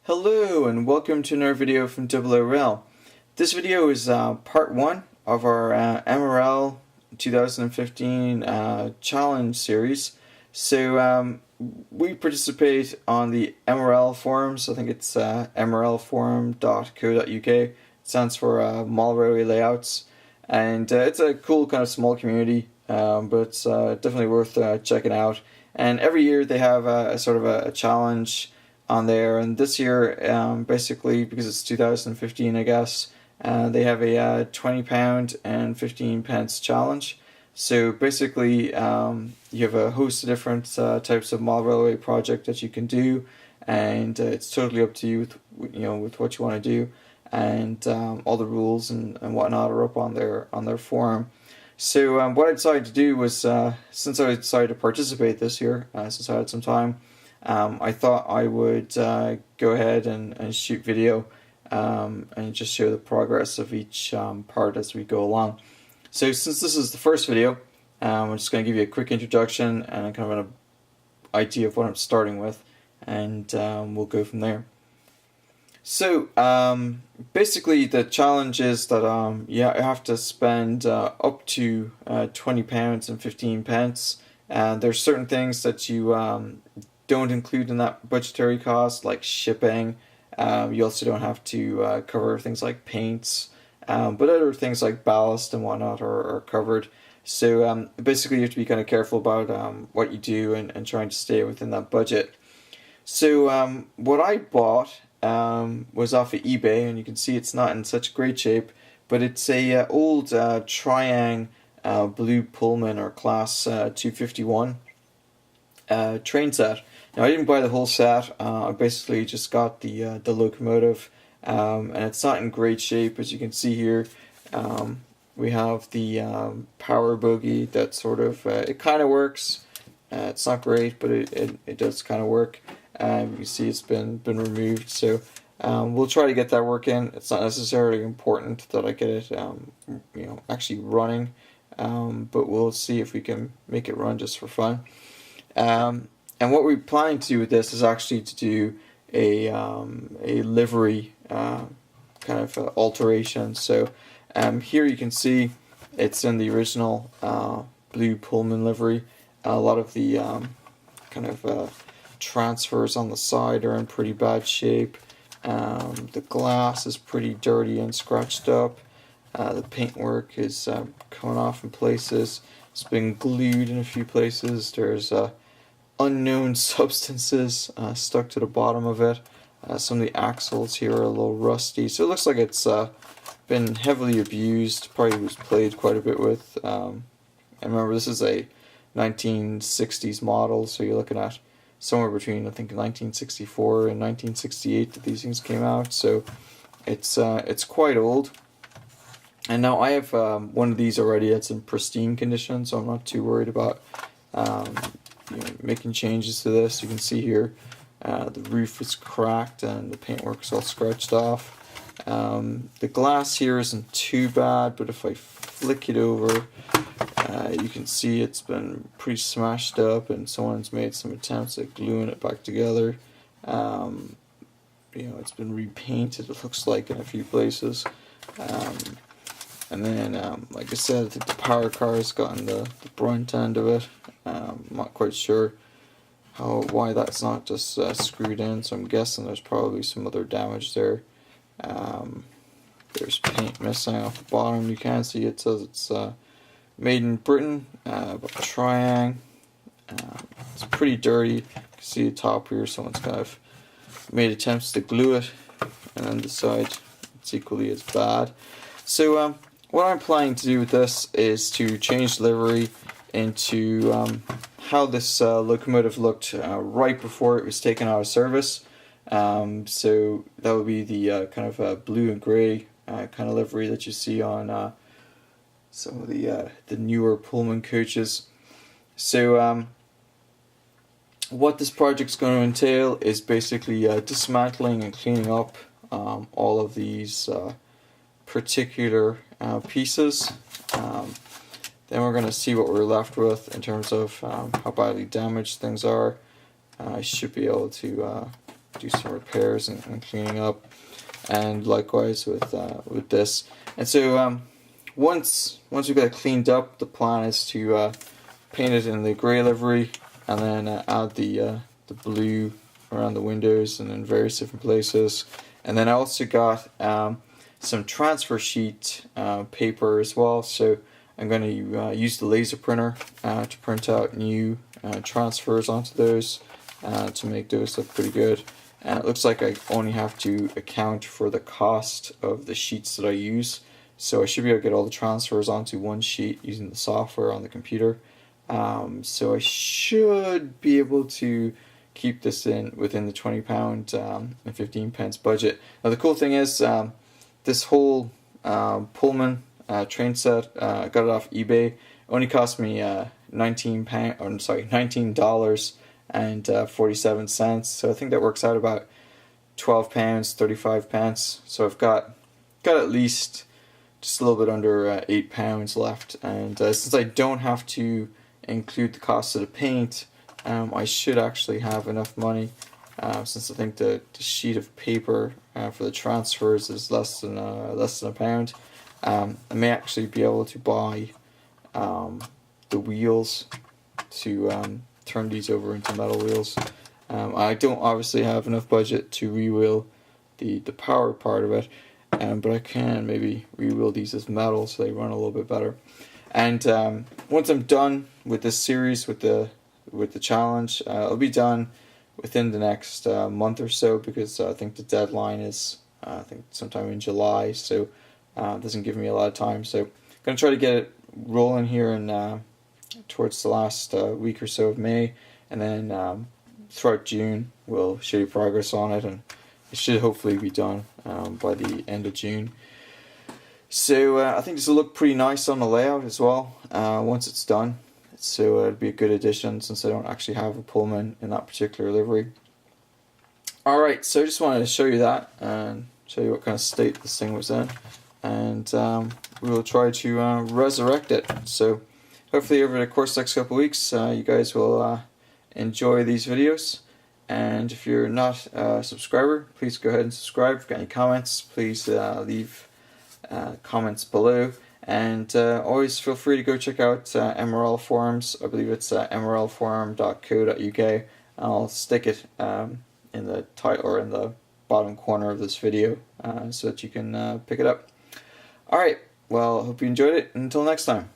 Hello and welcome to another video from oorail. This video is part 1 of our MRL 2015 challenge series. So we participate on the MRL forums. I think it's mrlforum.co.uk. It stands for Mall Railway Layouts, and it's a cool kind of small community, but it's definitely worth checking out. And every year they have a sort of a challenge on there, and this year, basically because it's 2015, I guess, they have a £20 and 15 pence challenge. So basically, you have a host of different types of mall railway project that you can do, and it's totally up to you with what you want to do, and all the rules and whatnot are up on their forum. So what I decided to do was, since I decided to participate this year, since I had some time, I thought I would go ahead and shoot video and just show the progress of each part as we go along. So since this is the first video, I'm just going to give you a quick introduction and kind of an idea of what I'm starting with, and we'll go from there. So basically the challenge is that you have to spend up to £20 and 15 pence, and there's certain things that you don't include in that budgetary cost, like shipping. You also don't have to cover things like paints, but other things like ballast and whatnot are covered. So basically you have to be kind of careful about what you do and trying to stay within that budget. So what I bought was off of eBay, and you can see it's not in such great shape, but it's a old Triang blue Pullman or class 251 train set. Now, I didn't buy the whole set. I basically just got the locomotive, and it's not in great shape. As you can see here, we have the power bogie that sort of it kind of works. It's not great, but it does kind of work. You can see it's been removed, so we'll try to get that working. It's not necessarily important that I get it actually running, but we'll see if we can make it run just for fun. And what we're planning to do with this is actually to do a livery kind of alteration. So here you can see it's in the original blue Pullman livery. A lot of the kind of transfers on the side are in pretty bad shape. The glass is pretty dirty and scratched up. The paintwork is coming off in places. It's been glued in a few places. There's unknown substances stuck to the bottom of it. Some of the axles here are a little rusty, so it looks like it's been heavily abused. Probably was played quite a bit with. And remember, this is a 1960s model, so you're looking at somewhere between, I think, 1964 and 1968 that these things came out. So it's quite old. And now I have one of these already. It's in pristine condition, so I'm not too worried about making changes to this. You can see here the roof is cracked and the paintwork is all scratched off. The glass here isn't too bad, but if I flick it over, you can see it's been pretty smashed up, and someone's made some attempts at gluing it back together. It's been repainted, it looks like, in a few places. And then, like I said, I think the power car has gotten the brunt end of it. I'm not quite sure why that's not just screwed in, so I'm guessing there's probably some other damage there. There's paint missing off the bottom. You can see it says it's made in Britain, by Triang. It's pretty dirty. You can see the top here, someone's kind of made attempts to glue it, and then the side, it's equally as bad. So what I'm planning to do with this is to change the livery into how this locomotive looked right before it was taken out of service. So that would be the kind of blue and gray kind of livery that you see on some of the newer Pullman coaches. So what this project's going to entail is basically dismantling and cleaning up all of these particular pieces. Then we're going to see what we're left with in terms of how badly damaged things are. I should be able to do some repairs and cleaning up, and likewise with this. And so once we've got it cleaned up, the plan is to paint it in the grey livery, and then add the blue around the windows and in various different places. And then I also got some transfer sheet paper as well, so I'm going to use the laser printer to print out new transfers onto those to make those look pretty good. And it looks like I only have to account for the cost of the sheets that I use, so I should be able to get all the transfers onto one sheet using the software on the computer. So I should be able to keep this within the £20 and 15 pence budget. Now the cool thing is this whole Pullman train set, I got it off eBay. It only cost me $19 and 47 cents. So I think that works out about £12, 35 pence. So I've got at least just a little bit under £8 left. And since I don't have to include the cost of the paint, I should actually have enough money, since I think the sheet of paper for the transfers is less than £1. I may actually be able to buy the wheels to turn these over into metal wheels. I don't obviously have enough budget to re-wheel the power part of it, but I can maybe re-wheel these as metal so they run a little bit better. And once I'm done with this series, with the challenge, it'll be done within the next month or so, because I think the deadline is I think sometime in July, so it doesn't give me a lot of time. So I'm going to try to get it rolling here in towards the last week or so of May, and then throughout June we'll show you progress on it, and it should hopefully be done by the end of June. So I think this will look pretty nice on the layout as well once it's done. So it'd be a good addition, since I don't actually have a Pullman in that particular livery. Alright, so I just wanted to show you that and show you what kind of state this thing was in, and we will try to resurrect it. So hopefully over the course of the next couple of weeks you guys will enjoy these videos. And if you're not a subscriber, please go ahead and subscribe. If you've got any comments, please leave comments below. And always feel free to go check out MRL forums. I believe it's mrlforum.co.uk. I'll stick it in the title or in the bottom corner of this video so that you can pick it up. Alright, well, hope you enjoyed it. Until next time.